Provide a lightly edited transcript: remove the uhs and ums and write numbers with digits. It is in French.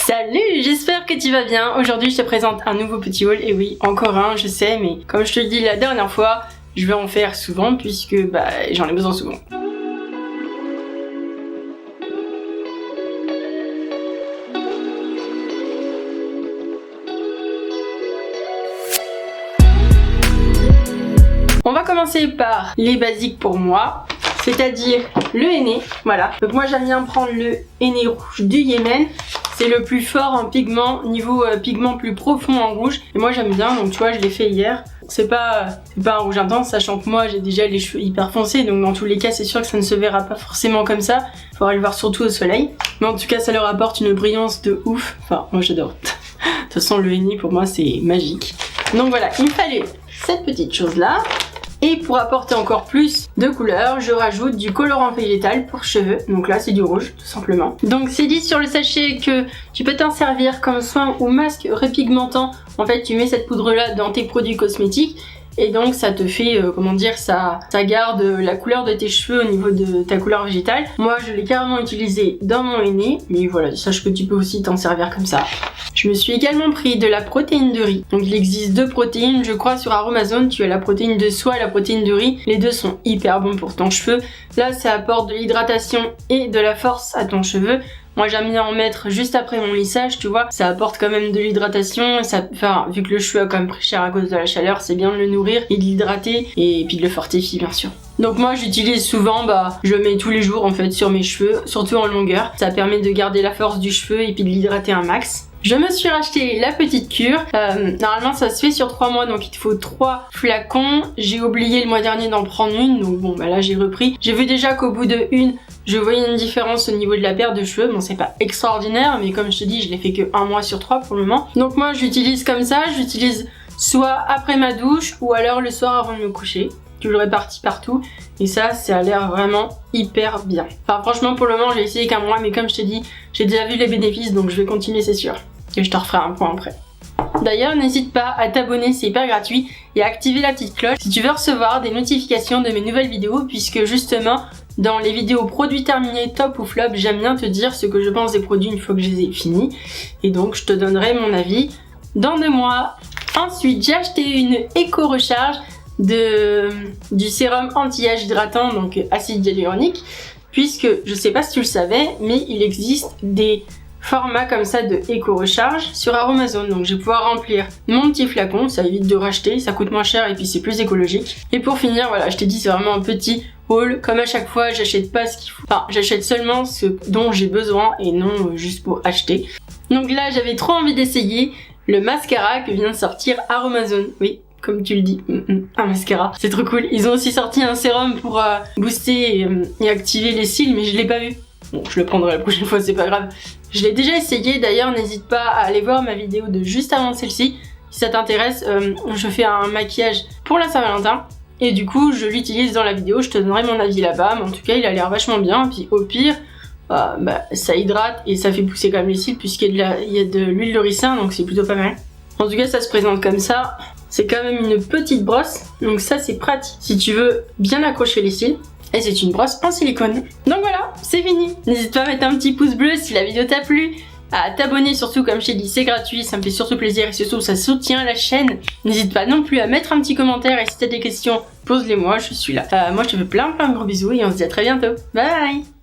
Salut, j'espère que tu vas bien. Aujourd'hui je te présente un nouveau petit haul. Et oui, encore un, je sais, mais comme je te l'ai dit la dernière fois, je vais en faire souvent puisque j'en ai besoin souvent. On va commencer par les basiques pour moi, c'est-à-dire le henné, voilà. Donc moi j'aime bien prendre le henné rouge du Yémen. C'est le plus fort en pigment, niveau pigment plus profond en rouge. Et moi j'aime bien, donc tu vois je l'ai fait hier. C'est pas un rouge intense, sachant que moi j'ai déjà les cheveux hyper foncés. Donc dans tous les cas c'est sûr que ça ne se verra pas forcément comme ça. Faudra le voir surtout au soleil. Mais en tout cas ça leur apporte une brillance de ouf. Enfin moi j'adore. De toute façon le henné pour moi c'est magique. Donc voilà, il me fallait cette petite chose là. Et pour apporter encore plus de couleurs, je rajoute du colorant végétal pour cheveux. Donc là, c'est du rouge, tout simplement. Donc c'est dit sur le sachet que tu peux t'en servir comme soin ou masque repigmentant. En fait, tu mets cette poudre-là dans tes produits cosmétiques. Et donc ça te fait, ça garde la couleur de tes cheveux au niveau de ta couleur végétale. Moi je l'ai carrément utilisé dans mon henné, mais voilà, sache que tu peux aussi t'en servir comme ça. Je me suis également pris de la protéine de riz. Donc il existe deux protéines, je crois sur Aromazone, tu as la protéine de soie et la protéine de riz. Les deux sont hyper bons pour ton cheveu. Là ça apporte de l'hydratation et de la force à ton cheveu. Moi j'aime bien en mettre juste après mon lissage, tu vois, ça apporte quand même de l'hydratation, vu que le cheveu a quand même pris cher à cause de la chaleur, c'est bien de le nourrir et de l'hydrater et puis de le fortifier bien sûr. Donc moi j'utilise souvent, je mets tous les jours en fait sur mes cheveux, surtout en longueur, ça permet de garder la force du cheveu et puis de l'hydrater un max. Je me suis racheté la petite cure, normalement ça se fait sur 3 mois donc il te faut 3 flacons, j'ai oublié le mois dernier d'en prendre une donc bon là j'ai repris. J'ai vu déjà qu'au bout de une, je voyais une différence au niveau de la perte de cheveux, bon c'est pas extraordinaire mais comme je te dis je l'ai fait que 1 mois sur 3 pour le moment. Donc moi j'utilise comme ça, j'utilise soit après ma douche ou alors le soir avant de me coucher. Tu le répartis partout et ça a l'air vraiment hyper bien. Enfin franchement pour le moment j'ai essayé qu'un mois mais comme je t'ai dit j'ai déjà vu les bénéfices donc je vais continuer c'est sûr. Et je te referai un point après. D'ailleurs n'hésite pas à t'abonner, c'est hyper gratuit, et à activer la petite cloche si tu veux recevoir des notifications de mes nouvelles vidéos puisque justement dans les vidéos produits terminés top ou flop j'aime bien te dire ce que je pense des produits une fois que je les ai finis et donc je te donnerai mon avis dans 2 mois. Ensuite j'ai acheté une éco-recharge du sérum anti-âge hydratant, donc acide hyaluronique, puisque je sais pas si tu le savais mais il existe des formats comme ça de éco-recharge sur Aromazone, donc je vais pouvoir remplir mon petit flacon, ça évite de racheter, ça coûte moins cher et puis c'est plus écologique. Et pour finir voilà, je t'ai dit c'est vraiment un petit haul, comme à chaque fois j'achète pas ce qu'il faut, enfin j'achète seulement ce dont j'ai besoin et non juste pour acheter. Donc là j'avais trop envie d'essayer le mascara que vient de sortir Aromazone, oui comme tu le dis, un mascara, c'est trop cool. Ils ont aussi sorti un sérum pour booster et activer les cils mais je l'ai pas vu. Bon, je le prendrai la prochaine fois, c'est pas grave. Je l'ai déjà essayé, d'ailleurs n'hésite pas à aller voir ma vidéo de juste avant celle-ci. Si ça t'intéresse, je fais un maquillage pour la Saint-Valentin. Et du coup, je l'utilise dans la vidéo, je te donnerai mon avis là-bas. Mais en tout cas, il a l'air vachement bien. Et puis au pire, ça hydrate et ça fait pousser quand même les cils puisqu'il y a de l'huile de ricin, donc c'est plutôt pas mal. En tout cas, ça se présente comme ça. C'est quand même une petite brosse, donc ça c'est pratique si tu veux bien accrocher les cils. Et c'est une brosse en silicone. Donc voilà, c'est fini. N'hésite pas à mettre un petit pouce bleu si la vidéo t'a plu, à t'abonner surtout comme je t'ai dit, c'est gratuit, ça me fait surtout plaisir et surtout ça soutient la chaîne. N'hésite pas non plus à mettre un petit commentaire et si t'as des questions, pose-les moi, je suis là. Moi je te fais plein de gros bisous et on se dit à très bientôt. Bye bye.